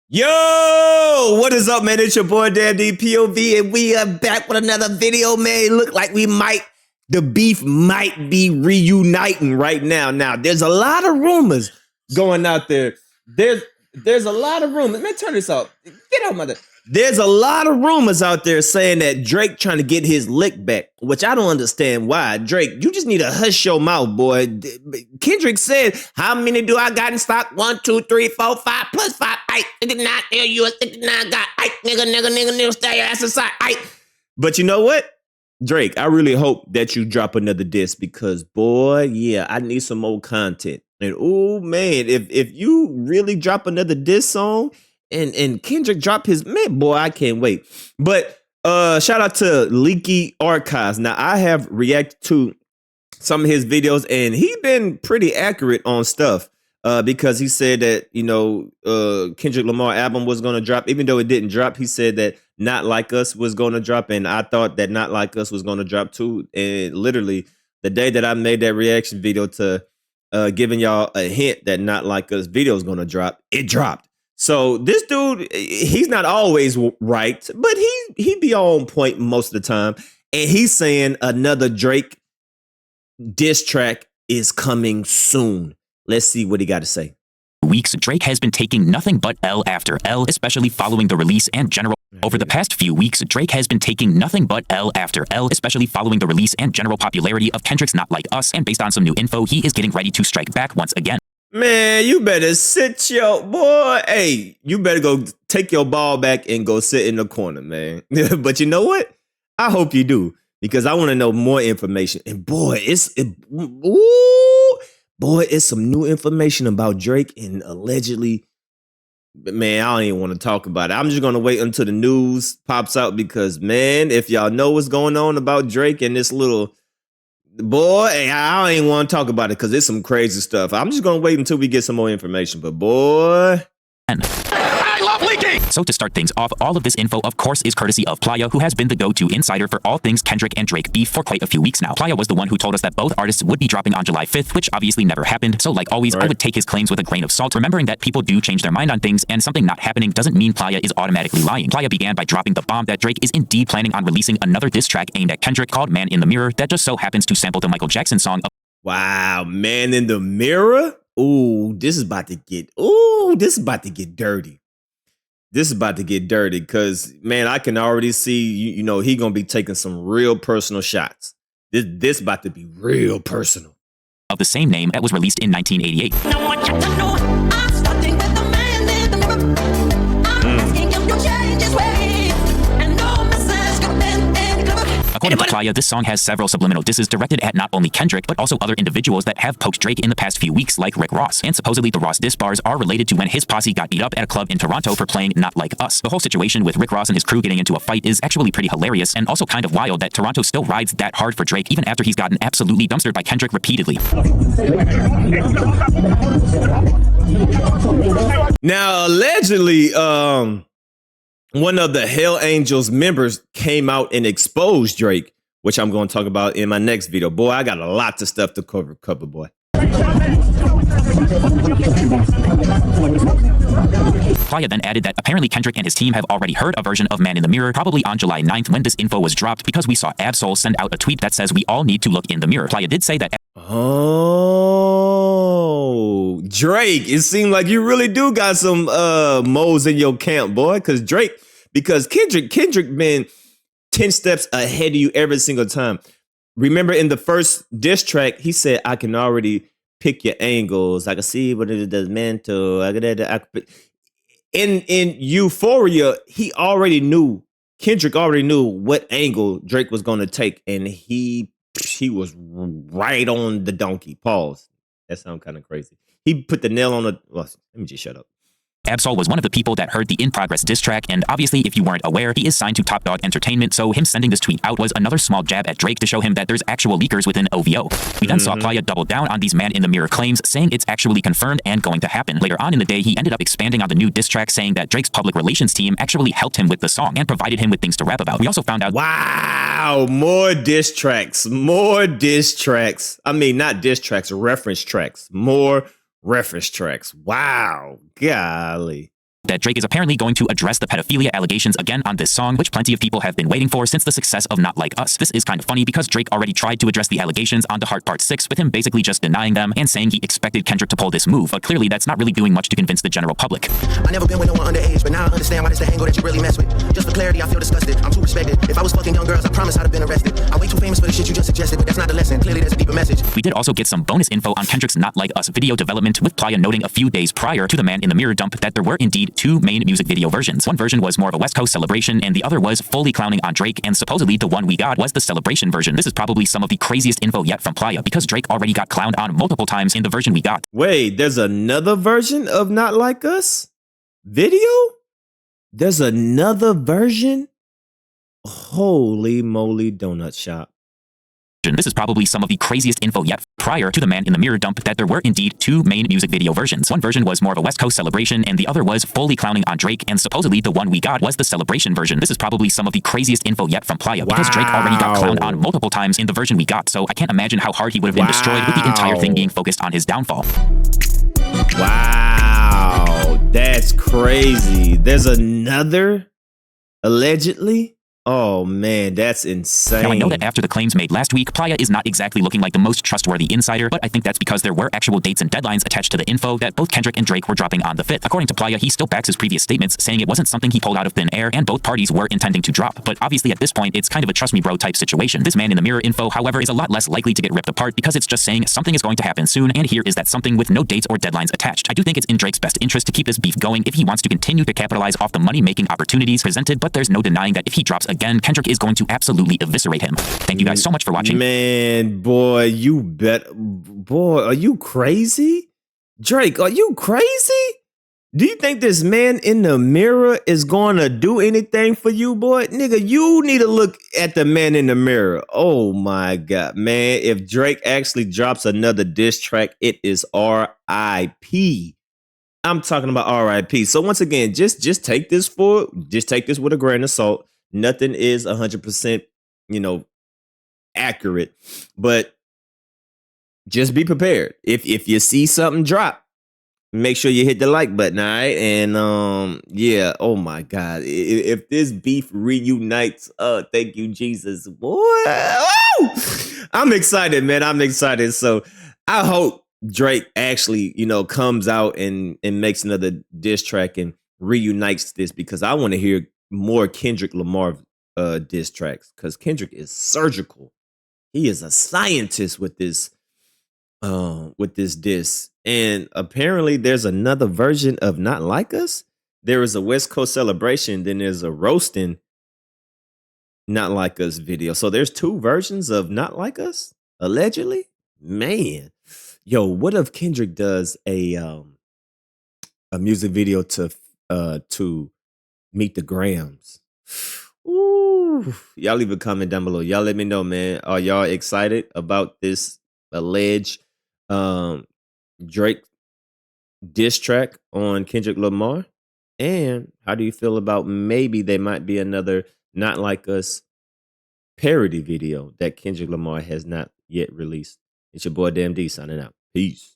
Yo, what is up, man? It's your boy Damn DPOV, and we are back with another video, man. Look like the beef might be reuniting right now. Now, there's a lot of rumors going out there. There's a lot of rumors. Man, turn this off. Get out, mother. There's a lot of rumors out there saying that Drake trying to get his lick back, which I don't understand why. Drake, you just need to hush your mouth, boy. Kendrick said, how many do I got in stock? 1, 2, 3, 4, 5 plus 5. I did not tell you a 69 got. I nigga, stay your ass aside. But you know what? Drake, I really hope that you drop another disc because, boy, yeah, I need some more content. And oh man, if you really drop another diss song and Kendrick drop his, man, boy, I can't wait. But shout out to Leaky Archives. Now I have reacted to some of his videos and he been pretty accurate on stuff because he said that, you know, Kendrick Lamar album was going to drop, even though it didn't drop. He said that Not Like Us was going to drop, and I thought that Not Like Us was going to drop too. And literally the day that I made that reaction video to giving y'all a hint that Not Like Us video is going to drop, it dropped. So this dude, he's not always right, but he be on point most of the time. And he's saying another Drake diss track is coming soon. Let's see what he got to say. Weeks, Drake has been taking nothing but L after L, especially following the release and general. Over the past few weeks, Drake has been taking nothing but L after L, especially following the release and general popularity of Kendrick's Not Like Us, and based on some new info, he is getting ready to strike back once again. Man, you better sit your boy. Hey, you better go take your ball back and go sit in the corner, man. But you know what? I hope you do, because I want to know more information. And boy, it's some new information about Drake and allegedly. Man, I don't even want to talk about it. I'm just going to wait until the news pops out because, man, if y'all know what's going on about Drake and this little boy, I don't even want to talk about it because it's some crazy stuff. I'm just going to wait until we get some more information. But, boy. I love leaking! So to start things off, all of this info, of course, is courtesy of Playa, who has been the go-to insider for all things Kendrick and Drake beef for quite a few weeks now. Playa was the one who told us that both artists would be dropping on July 5th, which obviously never happened. So like always, I would take his claims with a grain of salt, remembering that people do change their mind on things, and something not happening doesn't mean Playa is automatically lying. Playa began by dropping the bomb that Drake is indeed planning on releasing another diss track aimed at Kendrick called Man in the Mirror that just so happens to sample the Michael Jackson song. Wow, Man in the Mirror? Ooh, this is about to get dirty. This is about to get dirty because, man, I can already see, you know, he going to be taking some real personal shots. This about to be real personal. Of the same name that was released in 1988. According to Playa, this song has several subliminal disses directed at not only Kendrick, but also other individuals that have poked Drake in the past few weeks, like Rick Ross. And supposedly the Ross diss bars are related to when his posse got beat up at a club in Toronto for playing Not Like Us. The whole situation with Rick Ross and his crew getting into a fight is actually pretty hilarious, and also kind of wild that Toronto still rides that hard for Drake even after he's gotten absolutely dumpstered by Kendrick repeatedly. Now, allegedly, one of the Hell Angels members came out and exposed Drake, which I'm going to talk about in my next video. Boy, I got a lot of stuff to cover, boy. Playa then added that apparently Kendrick and his team have already heard a version of Man in the Mirror, probably on July 9th when this info was dropped, because we saw Absol send out a tweet that says we all need to look in the mirror. Playa did say that. Oh, Drake, it seemed like you really do got some moles in your camp, boy, because Kendrick been 10 steps ahead of you every single time. Remember in the first diss track, he said, I can already pick your angles. I can see what it does mental. In Euphoria, Kendrick already knew what angle Drake was going to take, and he was right on the donkey. Pause. That sounds kind of crazy. He put the nail on the... Well, let me just shut up. Absol was one of the people that heard the In Progress diss track, and obviously, if you weren't aware, he is signed to Top Dog Entertainment, so him sending this tweet out was another small jab at Drake to show him that there's actual leakers within OVO. We then saw Playa double down on these Man in the Mirror claims, saying it's actually confirmed and going to happen. Later on in the day, he ended up expanding on the new diss track, saying that Drake's public relations team actually helped him with the song and provided him with things to rap about. We also found out... Wow, more diss tracks. I mean, not diss tracks, reference tracks. More reference tracks. Wow, golly. that Drake is apparently going to address the pedophilia allegations again on this song, which plenty of people have been waiting for since the success of Not Like Us. This is kind of funny because Drake already tried to address the allegations on The Heart Part 6, with him basically just denying them and saying he expected Kendrick to pull this move, but clearly that's not really doing much to convince the general public. I never been with no one underage, but now I understand why this the angle that you really mess with. Just for clarity, I feel disgusted. I'm too respected. If I was fucking young girls, I promise I'd have been arrested. I'm way too famous for the shit you just suggested, but that's not the lesson. Clearly there's a deeper message. We did also get some bonus info on Kendrick's Not Like Us video development, with Playa noting a few days prior to the Man in the Mirror dump that there were indeed two main music video versions. One version was more of a West Coast celebration, and the other was fully clowning on Drake, and supposedly the one we got was the celebration version. This is probably some of the craziest info yet from Playa, because Drake already got clowned on multiple times in the version we got. Wait, there's another version of Not Like Us video? There's another version? Holy moly donut shop. This is probably some of the craziest info yet. Prior to the Man in the Mirror dump, that there were indeed two main music video versions. One version was more of a West Coast celebration, and the other was fully clowning on Drake, and supposedly the one we got was the celebration version. This is probably some of the craziest info yet from Playa, because Drake already got clowned on multiple times in the version we got, so I can't imagine how hard he would have been destroyed, with the entire thing being focused on his downfall. Wow, that's crazy. There's another, allegedly? Oh man, that's insane. Now I know that after the claims made last week, Playa is not exactly looking like the most trustworthy insider, but I think that's because there were actual dates and deadlines attached to the info that both Kendrick and Drake were dropping on the 5th. According to Playa, he still backs his previous statements, saying it wasn't something he pulled out of thin air, and both parties were intending to drop. But obviously at this point, it's kind of a trust me bro type situation. This Man in the Mirror info, however, is a lot less likely to get ripped apart because it's just saying something is going to happen soon, and here is that something with no dates or deadlines attached. I do think it's in Drake's best interest to keep this beef going if he wants to continue to capitalize off the money-making opportunities presented, but there's no denying that if he drops again, Kendrick is going to absolutely eviscerate him. Thank you guys so much for watching. Man, boy, you bet. Boy, are you crazy? Drake, are you crazy? Do you think this Man in the Mirror is going to do anything for you, boy? Nigga, you need to look at the Man in the Mirror. Oh my God, man. If Drake actually drops another diss track, it is R.I.P. I'm talking about R.I.P. So once again, just take this with a grain of salt. Nothing is 100%, accurate, but just be prepared. If you see something drop, make sure you hit the like button, all right? And yeah, oh my God, if this beef reunites, thank you, Jesus, boy. Oh! I'm excited, man. I'm excited. So I hope Drake actually, comes out and makes another diss track and reunites this, because I want to hear more Kendrick Lamar diss tracks, because Kendrick is surgical. He is a scientist with this diss. And apparently there's another version of Not Like Us. There is a West Coast celebration, then there's a roasting Not Like Us video. So there's two versions of Not Like Us, allegedly. Man, yo, what if Kendrick does a music video to Meet the Grams? Ooh, y'all leave a comment down below. Y'all let me know, man. Are y'all excited about this alleged Drake diss track on Kendrick Lamar? And how do you feel about maybe there might be another Not Like Us parody video that Kendrick Lamar has not yet released? It's your boy Damn D signing out. Peace.